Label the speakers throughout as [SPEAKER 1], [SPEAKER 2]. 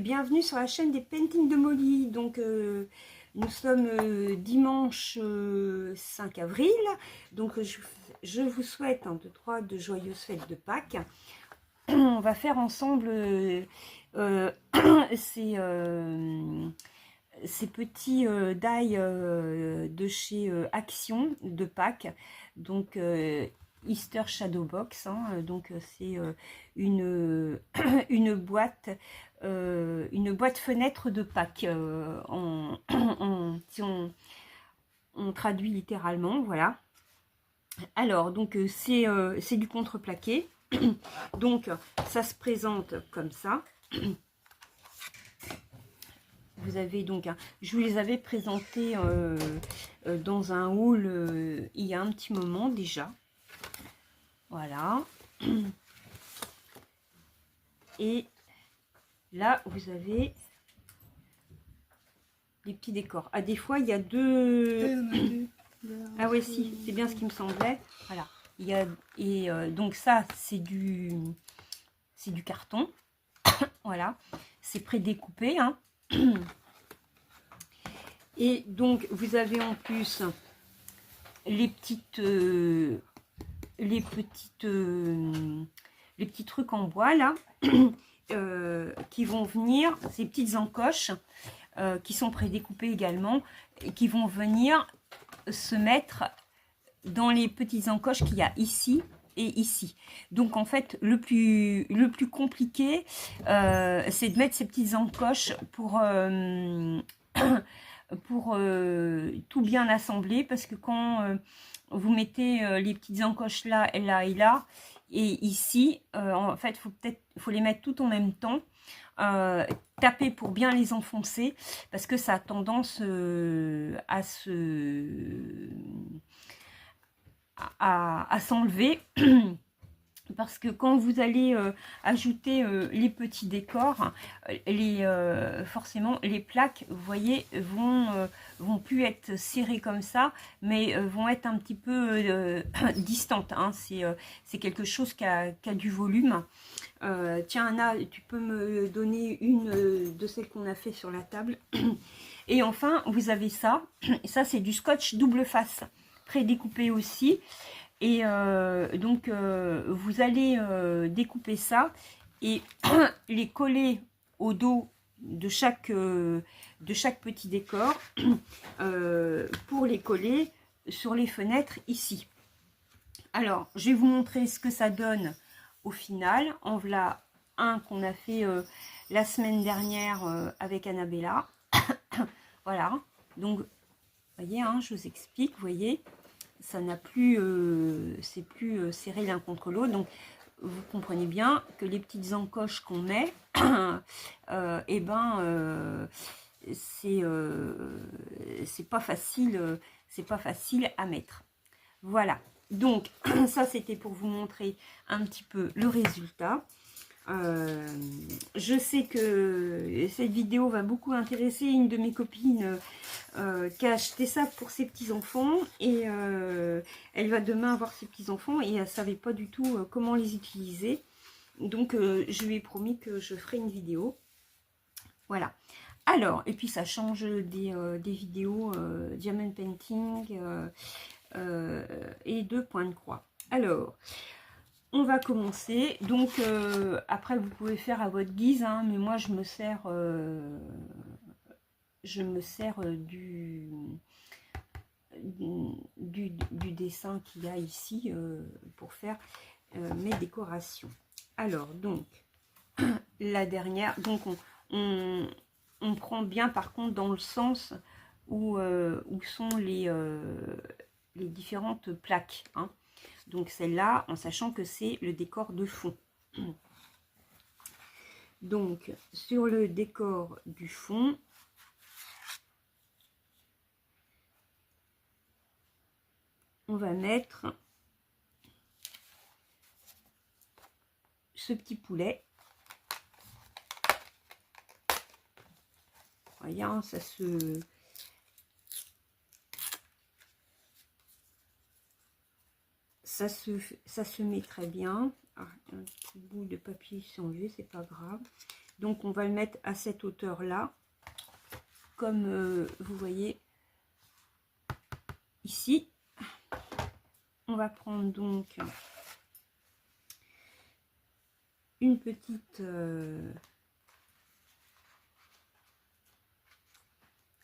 [SPEAKER 1] bienvenue sur la chaîne des Paintings de Molly. Donc nous sommes dimanche 5 avril, donc je vous souhaite de joyeuses fêtes de Pâques. On va faire ensemble ces petits die de chez Action de Pâques, donc Easter Shadow Box, hein, donc c'est une boîte fenêtre de Pâques, si on traduit littéralement, voilà. Alors donc c'est du contreplaqué, donc ça se présente comme ça. Vous avez donc, je vous les avais présentés dans un haul il y a un petit moment déjà. Voilà. Et là, vous avez des petits décors. Ah, des fois, il y a deux... Ah ouais, si, c'est bien ce qui me semblait. Voilà. Il y a... Et donc ça, c'est du carton. Voilà. C'est prédécoupé, hein. Et donc, vous avez en plus les petits trucs en bois, là, qui vont venir, ces petites encoches, qui sont prédécoupées également, et qui vont venir se mettre dans les petites encoches qu'il y a ici et ici. Donc, en fait, le plus compliqué, c'est de mettre ces petites encoches pour tout bien assembler, parce que quand vous mettez les petites encoches là et là et là et ici, en fait faut les mettre tout en même temps, taper pour bien les enfoncer, parce que ça a tendance à s'enlever. Parce que quand vous allez ajouter les petits décors, forcément les plaques, vous voyez, vont plus être serrées comme ça, mais vont être un petit peu distantes, hein. C'est quelque chose qui a du volume. Tiens Anna, tu peux me donner une de celles qu'on a fait sur la table. Et enfin, vous avez ça. Ça, c'est du scotch double face, prédécoupé aussi. Et donc vous allez découper ça et les coller au dos de chaque petit décor pour les coller sur les fenêtres ici. Alors je vais vous montrer ce que ça donne au final. En voilà un qu'on a fait la semaine dernière avec Annabella. Voilà, donc vous voyez, hein, je vous explique, vous voyez, ça n'a plus, c'est plus serré l'un contre l'autre. Donc vous comprenez bien que les petites encoches qu'on met, et ben c'est pas facile, à mettre. Voilà, donc ça c'était pour vous montrer un petit peu le résultat. Je sais que cette vidéo va beaucoup intéresser une de mes copines qui a acheté ça pour ses petits-enfants, et elle va demain avoir ses petits-enfants et elle ne savait pas du tout comment les utiliser. Donc je lui ai promis que je ferai une vidéo. Voilà. Alors, et puis ça change des vidéos diamond painting et de point de croix. Alors, on va commencer. Donc après vous pouvez faire à votre guise, hein, mais moi je me sers du dessin qu'il y a ici pour faire mes décorations. Alors donc la dernière, donc on prend bien par contre dans le sens où sont les différentes plaques, hein. Donc celle-là, en sachant que c'est le décor de fond. Donc sur le décor du fond, on va mettre ce petit poulet. Voyez, hein, ça se met très bien. Ah, un petit bout de papier s'est enlevé, c'est pas grave. Donc on va le mettre à cette hauteur là, comme vous voyez ici. On va prendre donc une petite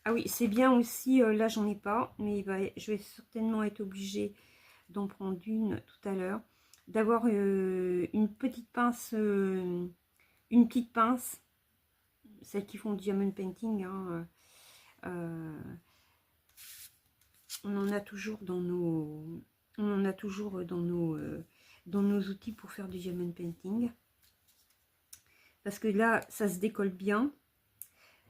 [SPEAKER 1] ah oui, c'est bien aussi, là j'en ai pas, mais je vais certainement être obligée d'en prendre une tout à l'heure, d'avoir une petite pince, celles qui font du diamond painting, hein, on en a toujours dans nos, dans nos outils pour faire du diamond painting, parce que là ça se décolle bien,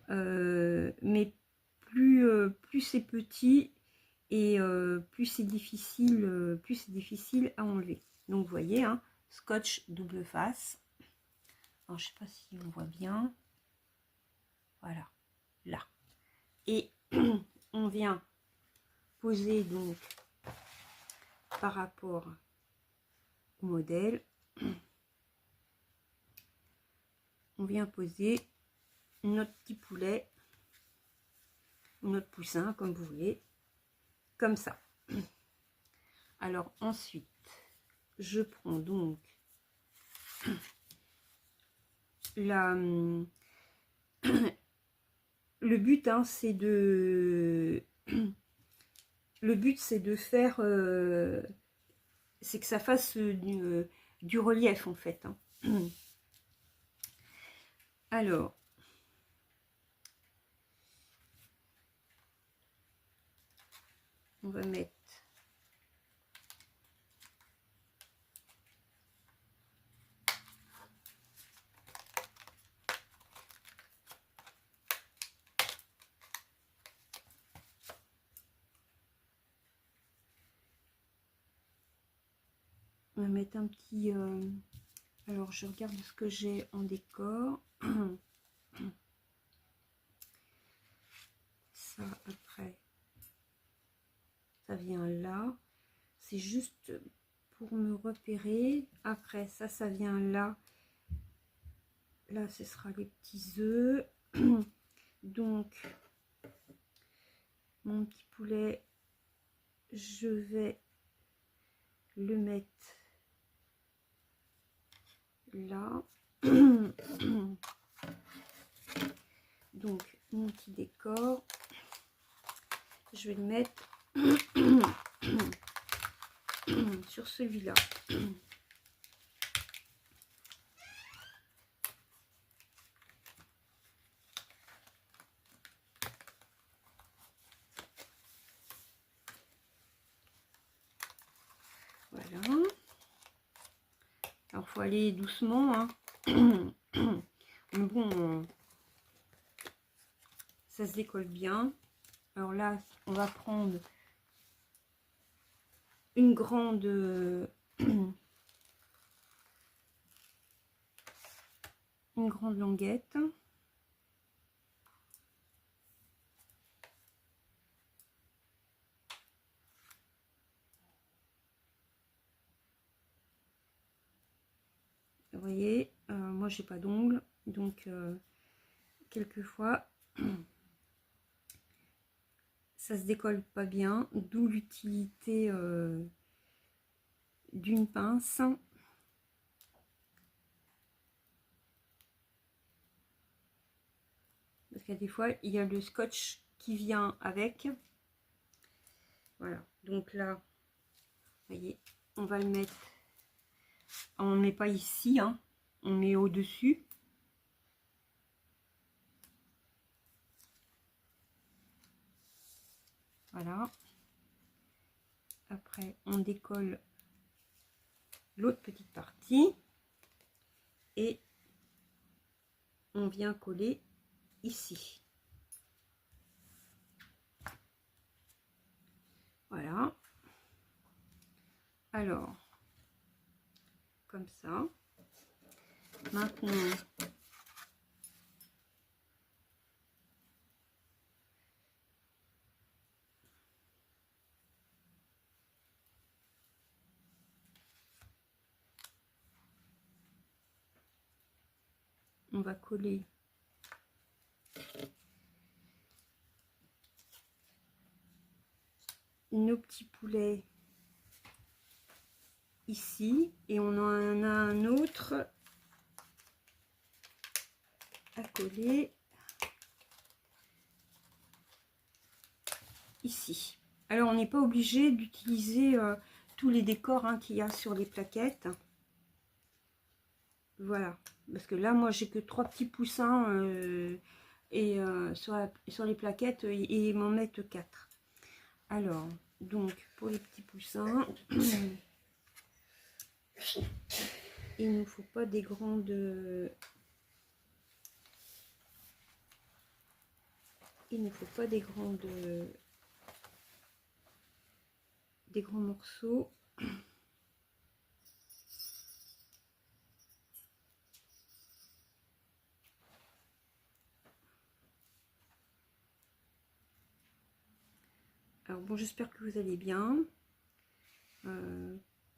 [SPEAKER 1] mais plus c'est petit et plus c'est difficile à enlever. Donc vous voyez, hein, scotch double face. Alors je sais pas si on voit bien. Voilà, là. Et on vient poser donc par rapport au modèle. On vient poser notre petit poulet, notre poussin, comme vous voulez, comme ça. Alors ensuite, je prends donc le but, hein, c'est de faire c'est que ça fasse du relief en fait, hein. Alors on va mettre un petit alors je regarde ce que j'ai en décor. Ça après ça vient là, c'est juste pour me repérer. Après ça vient là, ce sera les petits œufs. Donc mon petit poulet, je vais le mettre là. Donc mon petit décor, je vais le mettre sur celui-là. Voilà. Alors faut aller doucement, hein. Mais bon, ça se décolle bien. Alors là, on va prendre une grande une grande languette. Vous voyez, moi j'ai pas d'ongles, donc quelquefois ça se décolle pas bien, d'où l'utilité d'une pince. Parce qu'il y a des fois, il y a le scotch qui vient avec. Voilà, donc là, vous voyez, on va le mettre, on ne met pas ici, hein, on met au-dessus. Voilà. Après, on décolle l'autre petite partie et on vient coller ici. Voilà. Alors, comme ça. Maintenant, on va coller nos petits poulets ici et on en a un autre à coller ici. Alors on n'est pas obligé d'utiliser tous les décors hein, qu'il y a sur les plaquettes. Voilà, parce que là moi j'ai que 3 petits poussins et sur les plaquettes et m'en mettre 4. Alors donc pour les petits poussins il ne nous faut pas des grandes des grands morceaux. Alors bon, j'espère que vous allez bien,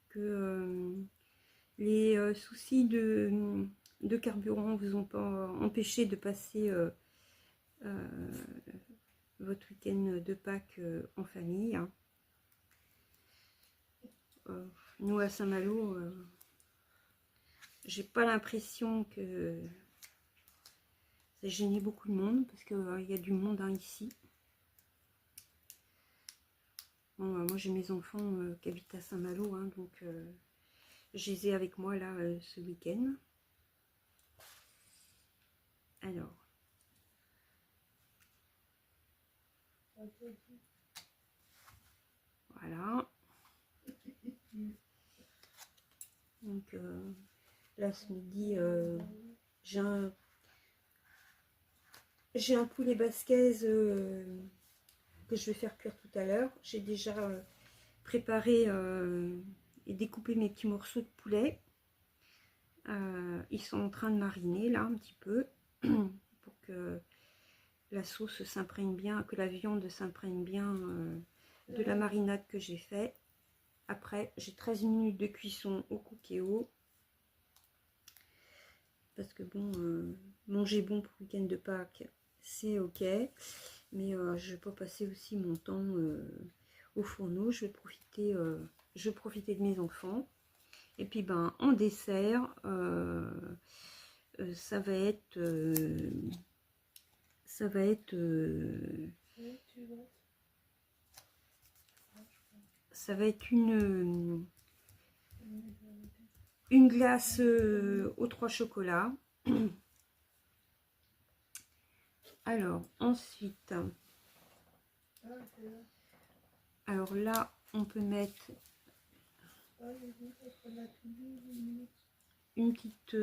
[SPEAKER 1] que les soucis de carburant vous ont pas empêché de passer votre week-end de Pâques en famille. Hein. Nous à Saint-Malo, j'ai pas l'impression que ça gêné beaucoup de monde parce qu'il y a du monde hein, ici. Bon, moi j'ai mes enfants qui habitent à Saint-Malo, hein, donc je les ai avec moi là ce week-end. Alors. Voilà. Donc là ce midi, j'ai un poulet basquez que je vais faire cuire tout à l'heure. J'ai déjà préparé et découpé mes petits morceaux de poulet. Ils sont en train de mariner là un petit peu pour que la sauce s'imprègne bien, que la viande s'imprègne bien de la marinade que j'ai fait. Après, j'ai 13 minutes de cuisson au cookéo. Parce que bon, manger bon pour le week-end de Pâques, c'est ok. Mais je vais pas passer aussi mon temps au fourneau. Je vais profiter de mes enfants. Et puis ben en dessert, ça va être une glace aux 3 chocolats. Alors ensuite, alors là on peut mettre une petite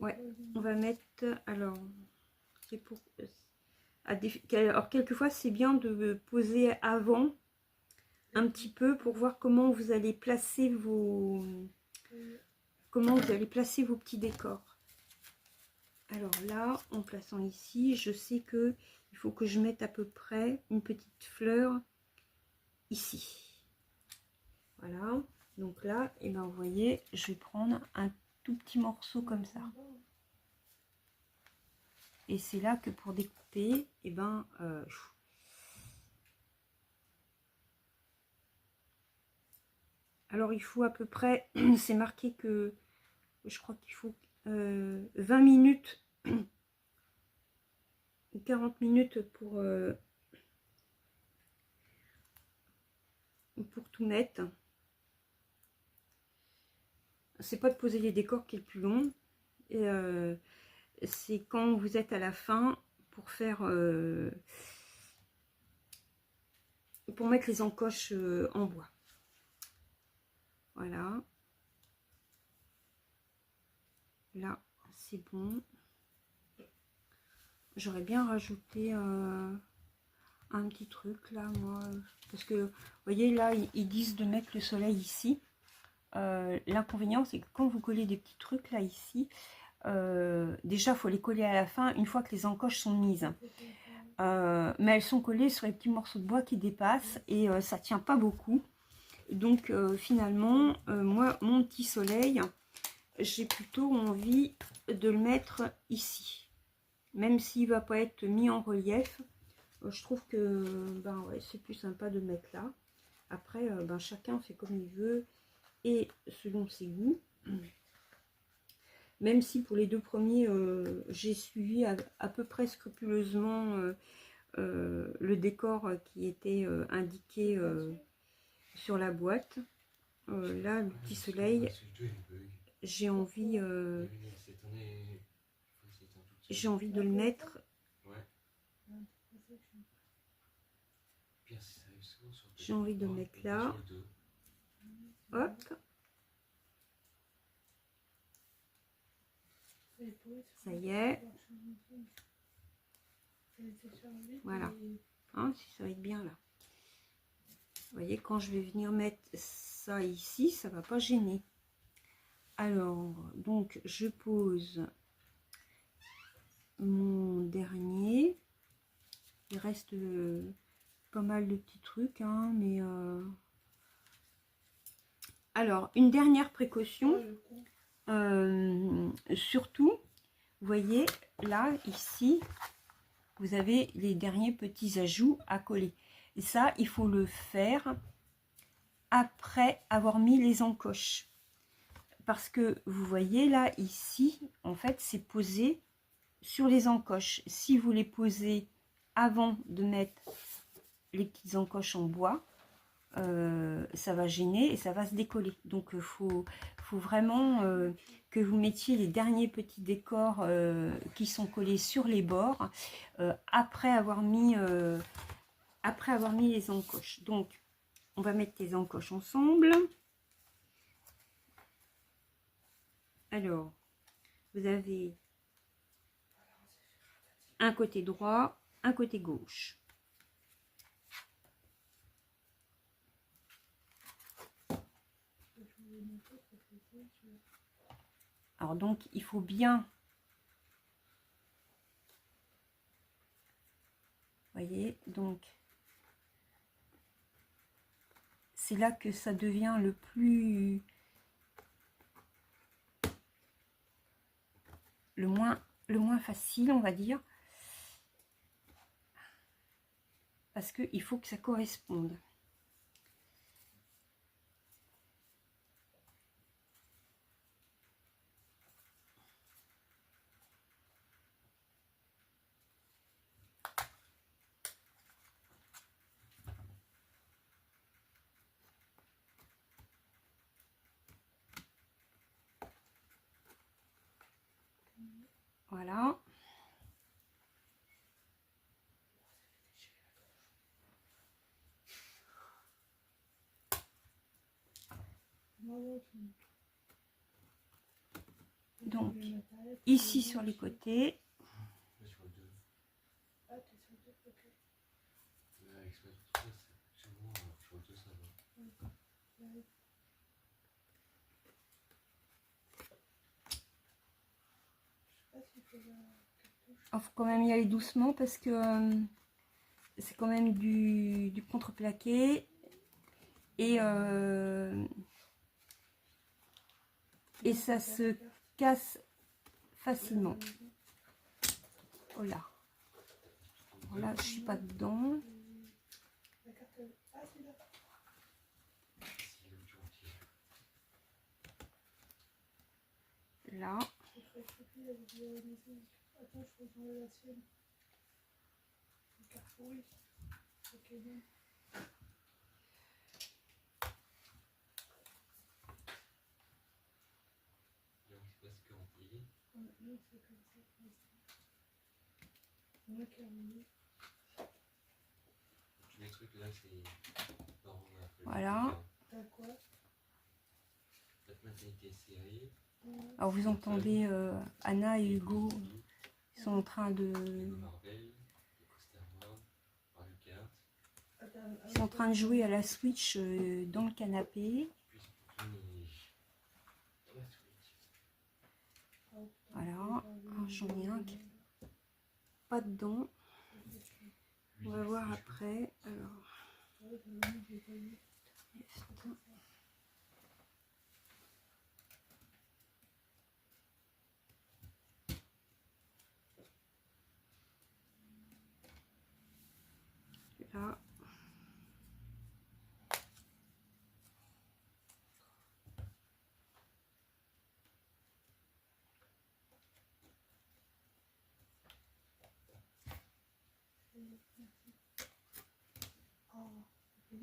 [SPEAKER 1] ouais, on va mettre, alors c'est pour alors quelquefois c'est bien de poser avant un petit peu pour voir comment vous allez placer vos petits décors. Alors là, en plaçant ici, je sais que il faut que je mette à peu près une petite fleur ici. Voilà. Donc là, et ben vous voyez, je vais prendre un tout petit morceau comme ça. Et c'est là que pour découper, et ben alors il faut à peu près, c'est marqué que je crois qu'il faut 20 minutes ou 40 minutes pour tout mettre. C'est pas de poser les décors qui est le plus long. C'est quand vous êtes à la fin pour faire pour mettre les encoches en bois. Voilà. Là, c'est bon. J'aurais bien rajouté un petit truc là, moi. Parce que, vous voyez, là, ils disent de mettre le soleil ici. L'inconvénient, c'est que quand vous collez des petits trucs là, ici, déjà, il faut les coller à la fin, une fois que les encoches sont mises. Mais elles sont collées sur les petits morceaux de bois qui dépassent et ça tient pas beaucoup. Donc finalement, moi, mon petit soleil, j'ai plutôt envie de le mettre ici. Même s'il ne va pas être mis en relief, je trouve que ben, ouais, c'est plus sympa de le mettre là. Après, ben, chacun fait comme il veut et selon ses goûts. Même si pour les deux premiers, j'ai suivi à peu près scrupuleusement le décor qui était indiqué sur la boîte. Là, le petit soleil, j'ai envie de le mettre. J'ai envie de le mettre là. Hop. Ça y est. Voilà. Hein, si ça va être bien là. Vous voyez, quand je vais venir mettre ça ici, ça va pas gêner. Alors, donc, je pose mon dernier. Il reste pas mal de petits trucs, hein, mais... Alors, une dernière précaution. Surtout, vous voyez, là, ici, vous avez les derniers petits ajouts à coller. Et ça, il faut le faire après avoir mis les encoches. Parce que vous voyez là, ici, en fait, c'est posé sur les encoches. Si vous les posez avant de mettre les petites encoches en bois, ça va gêner et ça va se décoller. Donc, il faut vraiment que vous mettiez les derniers petits décors qui sont collés sur les bords après avoir mis les encoches. Donc, on va mettre les encoches ensemble. Alors, vous avez un côté droit, un côté gauche. Alors donc, il faut bien, voyez, donc, c'est là que ça devient le moins facile, on va dire, parce qu'il faut que ça corresponde. Voilà. Donc, ici sur les côtés. Il faut quand même y aller doucement parce que c'est quand même du contreplaqué et ça se casse facilement. Oh là. Voilà, je suis pas dedans. Là. Voilà. Alors vous entendez Anna et Hugo, ils sont en train de jouer à la Switch dans le canapé. Voilà, j'en ai un qui n'est pas dedans. On va voir après. Alors, Là.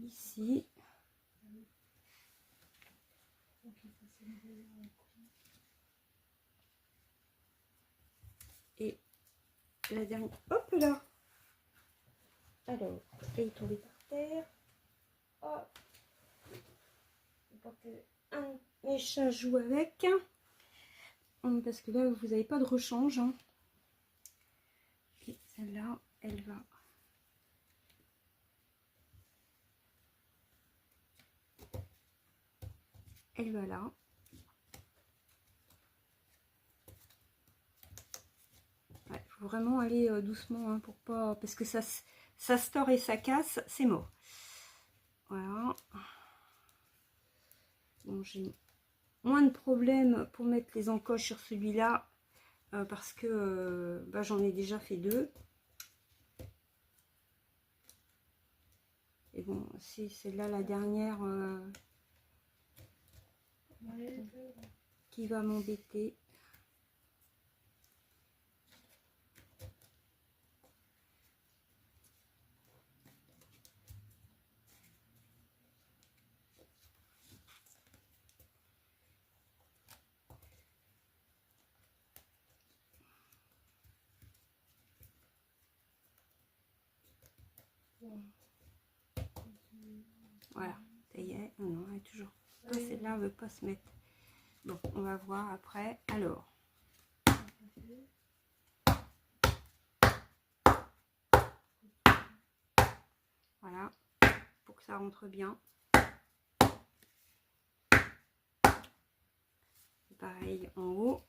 [SPEAKER 1] Ici. Et la dernière, hop là. Alors, il est tombé par terre. Hop. Pour que mes chats jouent avec. Parce que là, vous n'avez pas de rechange. Hein. Et celle-là, elle va. Elle va là. Il faut vraiment aller doucement hein, pour pas. Parce que ça se tord et ça casse, c'est mort. Voilà. Bon, j'ai moins de problèmes pour mettre les encoches sur celui-là. Parce que bah, j'en ai déjà fait 2. Et bon, c'est celle-là la dernière qui va m'embêter. Voilà, ça y est. Non, elle est toujours. Celle-là, ne veut pas se mettre. Bon, on va voir après. Alors. Voilà, pour que ça rentre bien. Pareil en haut.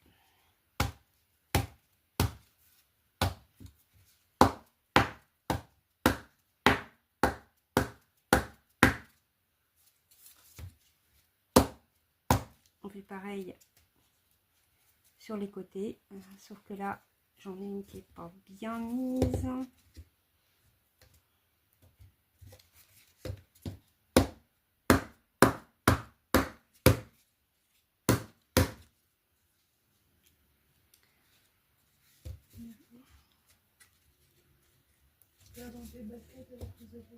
[SPEAKER 1] On fait pareil sur les côtés, sauf que là, j'en ai une qui n'est pas bien mise.
[SPEAKER 2] Dans tes baskets avec les autres.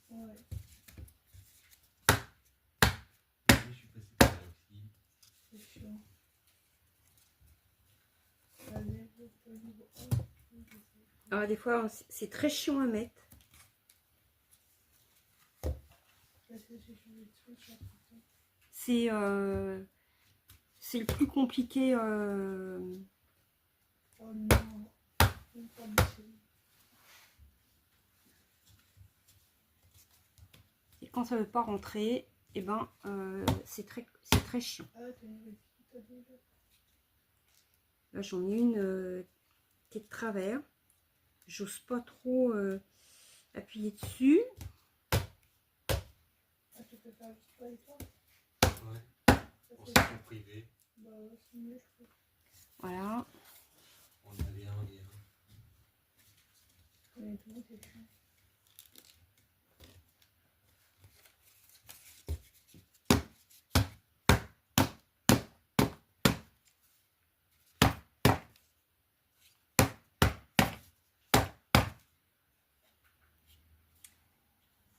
[SPEAKER 2] Ouais.
[SPEAKER 3] Je suis passé par là aussi.
[SPEAKER 2] C'est chiant.
[SPEAKER 1] Alors, des fois, c'est très chiant à mettre. C'est le plus compliqué.
[SPEAKER 2] Oh non.
[SPEAKER 1] Et quand ça veut pas rentrer, et ben c'est très chiant. Là, j'en ai une qui est de travers. J'ose pas trop appuyer dessus.
[SPEAKER 2] Ah, tu peux faire juste avec toi?
[SPEAKER 3] Ouais. On s'est fait privé.
[SPEAKER 2] Bah ouais, c'est mieux, je trouve.
[SPEAKER 1] Voilà.
[SPEAKER 3] On avait un lien.
[SPEAKER 2] Honnêtement, c'est chiant.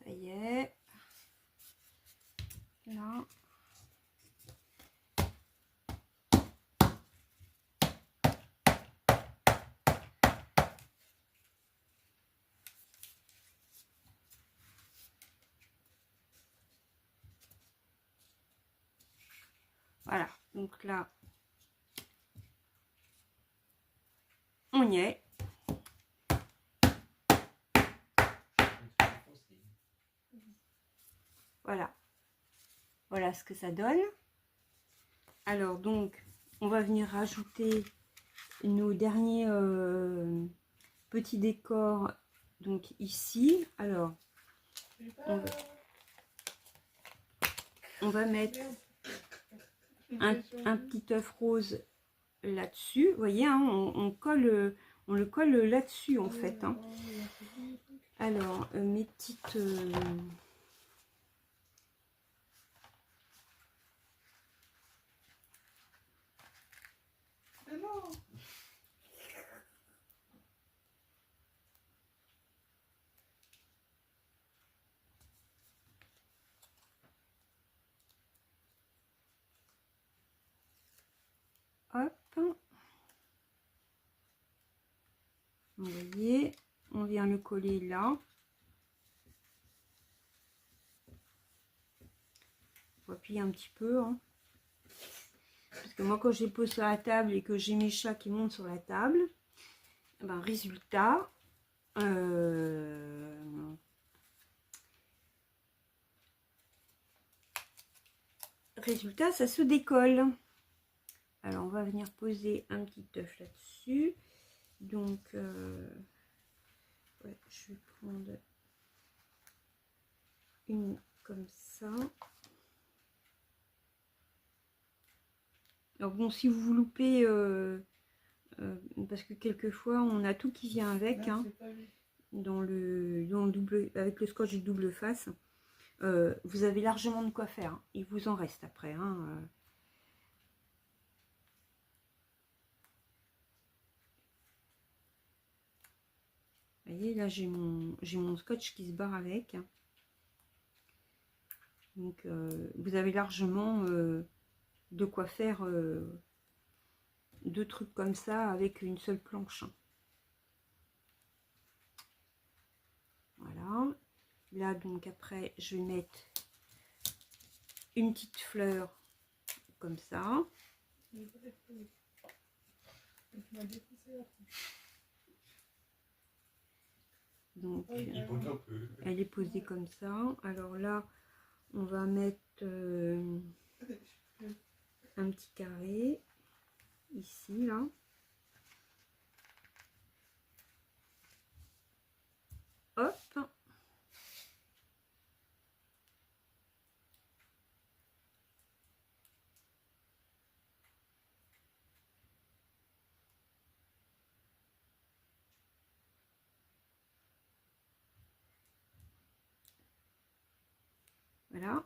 [SPEAKER 1] Ça y est. Là. Voilà, donc là, on y est. Voilà. Voilà ce que ça donne. Alors donc, on va venir rajouter nos derniers petits décors, donc ici. Alors,
[SPEAKER 2] J'ai pas...
[SPEAKER 1] on va mettre
[SPEAKER 2] Merde.
[SPEAKER 1] un petit œuf rose là-dessus. Vous voyez, hein, on colle, on le colle là-dessus en fait. Hein. Alors, mes petites...
[SPEAKER 2] Mais non.
[SPEAKER 1] Hop. Vous voyez, on vient le coller là. On va appuyer un petit peu. Hein. Parce que moi, quand je les pose sur la table et que j'ai mes chats qui montent sur la table, ben, résultat, ça se décolle. Alors, on va venir poser un petit œuf là-dessus. Donc, ouais, je vais prendre une comme ça. Alors bon, si vous loupez, parce que quelquefois on a tout qui vient avec, hein, dans le double, avec le scotch double face, vous avez largement de quoi faire. Hein. Il vous en reste après. Hein, Vous voyez, là j'ai mon scotch qui se barre avec. Donc vous avez largement de quoi faire deux trucs comme ça avec une seule planche. Voilà. Là donc après je vais mettre une petite fleur comme ça. Donc elle est posée comme ça. Alors là on va mettre un petit carré ici là. Hop. Voilà.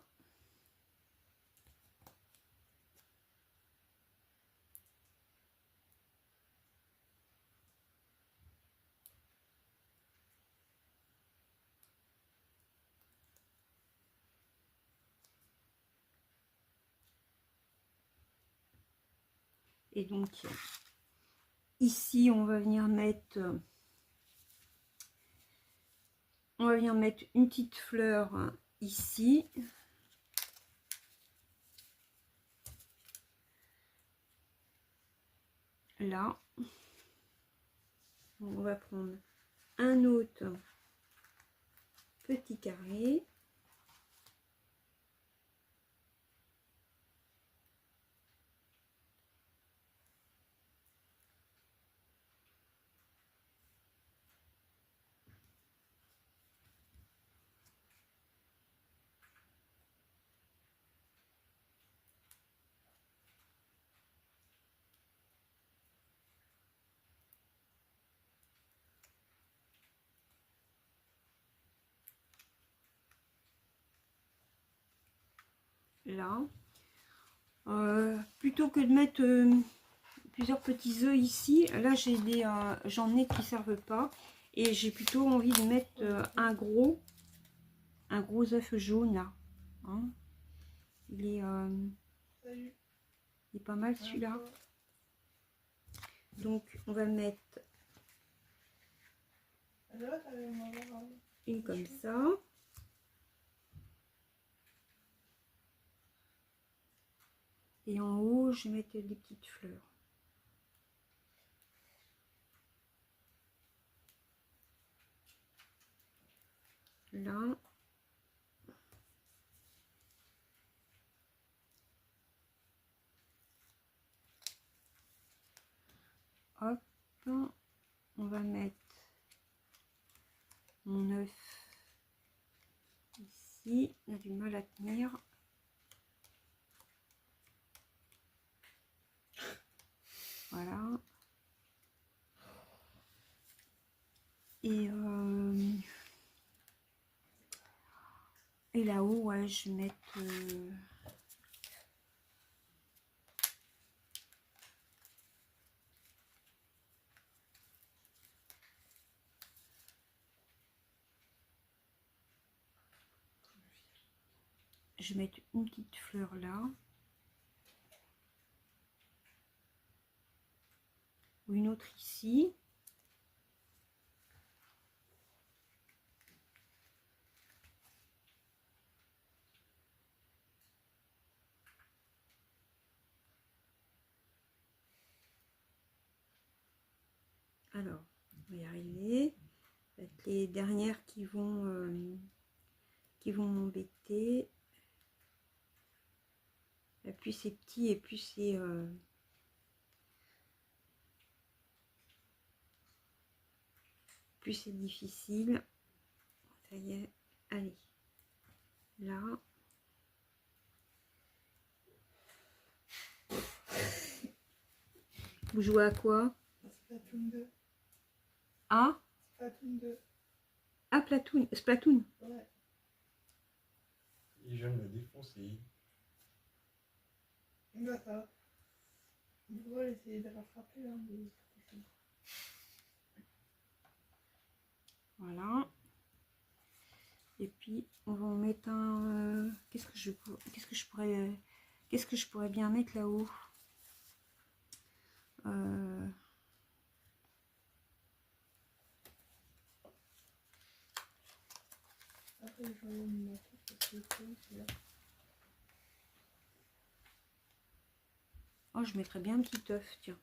[SPEAKER 1] Et donc ici on va venir mettre une petite fleur hein, ici. Là. On va prendre un autre petit carré. Là. Plutôt que de mettre plusieurs petits œufs ici, là j'ai des j'en ai qui servent pas et j'ai plutôt envie de mettre un gros œuf jaune là. Hein. Il est pas mal celui-là. Donc on va mettre une comme ça. Et en haut, je vais mettre des petites fleurs. Là. hop, on va mettre mon œuf ici. On a du mal à tenir. Voilà. Et là-haut, ouais, je vais mettre... je vais mettre une petite fleur là. Ou une autre ici. Alors, on va y arriver. Les dernières qui vont m'embêter. Plus c'est petit et plus c'est difficile. Ça y est, allez. Là. Vous jouez à quoi?
[SPEAKER 2] Splatoon 2.
[SPEAKER 1] Ah?
[SPEAKER 2] Splatoon 2.
[SPEAKER 1] Ah, Splatoon. Splatoon.
[SPEAKER 2] Ouais.
[SPEAKER 3] Et je viens de me défoncer.
[SPEAKER 2] D'accord. On pourrait essayer de rattraper, hein, mais...
[SPEAKER 1] Voilà. Et puis on va en mettre un. Qu'est-ce que je pourrais bien mettre là-haut?
[SPEAKER 2] Après, je vais me mettre parce que c'est là.
[SPEAKER 1] Oh, je mettrais bien un petit œuf, tiens.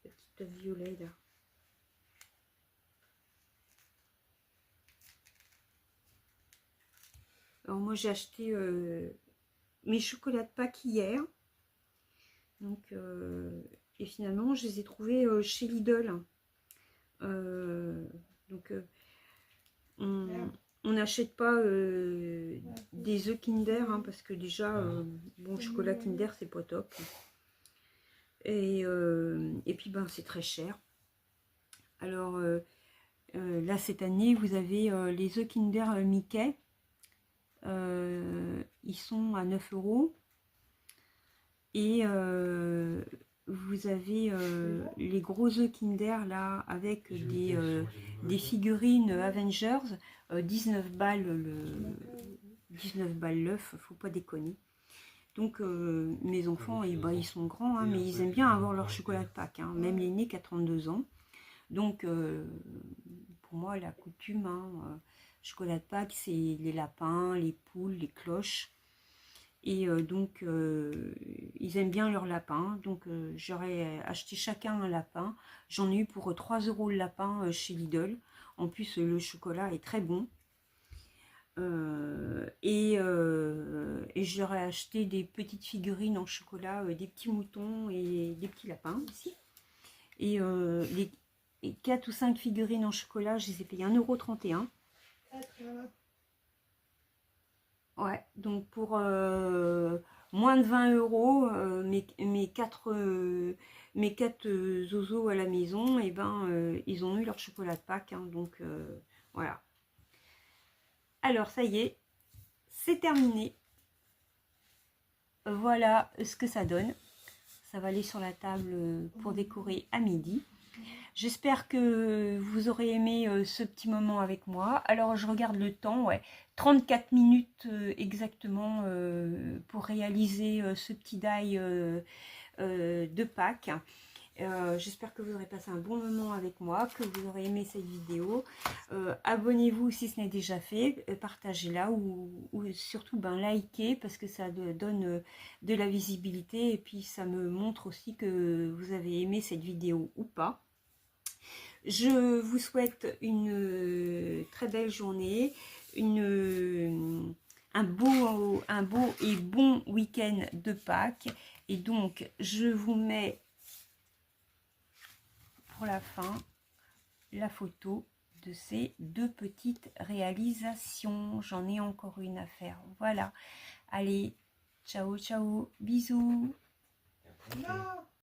[SPEAKER 1] Le petit œuf violet là. Alors moi j'ai acheté mes chocolats de Pâques hier. Donc et finalement je les ai trouvés chez Lidl. Donc on n'achète pas des œufs Kinder hein, parce que déjà bon, chocolat Kinder c'est pas top. Et puis ben c'est très cher. Alors là cette année vous avez les œufs Kinder Mickey. Ils sont à 9 € et vous avez les gros œufs Kinder là avec des figurines Avengers, 19 balles l'œuf, faut pas déconner. Donc mes enfants ils sont grands hein, mais ils aiment bien avoir leur chocolat de Pâques hein, même l'aîné qui a 32 ans. Donc pour moi la coutume hein, chocolat de Pâques, c'est les lapins, les poules, les cloches. Et donc, ils aiment bien leur lapin. Donc, j'aurais acheté chacun un lapin. J'en ai eu pour 3 € le lapin chez Lidl. En plus, le chocolat est très bon. Et j'aurais acheté des petites figurines en chocolat, des petits moutons et des petits lapins aussi. Et les 4 ou 5 figurines en chocolat, je les ai payées 1,31 €. Ouais, donc pour moins de 20 €, mes quatre zozos à la maison, et ben ils ont eu leur chocolat de Pâques, hein, donc voilà. Alors ça y est, c'est terminé. Voilà ce que ça donne. Ça va aller sur la table pour décorer à midi. J'espère que vous aurez aimé ce petit moment avec moi. Alors je regarde le temps, ouais, 34 minutes exactement pour réaliser ce petit die de Pâques. J'espère que vous aurez passé un bon moment avec moi, que vous aurez aimé cette vidéo. Abonnez-vous si ce n'est déjà fait, partagez-la ou surtout likez parce que ça donne de la visibilité et puis ça me montre aussi que vous avez aimé cette vidéo ou pas. Je vous souhaite une très belle journée, un beau et bon week-end de Pâques. Et donc, je vous mets pour la fin la photo de ces deux petites réalisations. J'en ai encore une à faire. Voilà. Allez, ciao, ciao, bisous.
[SPEAKER 3] Et après,
[SPEAKER 2] Non.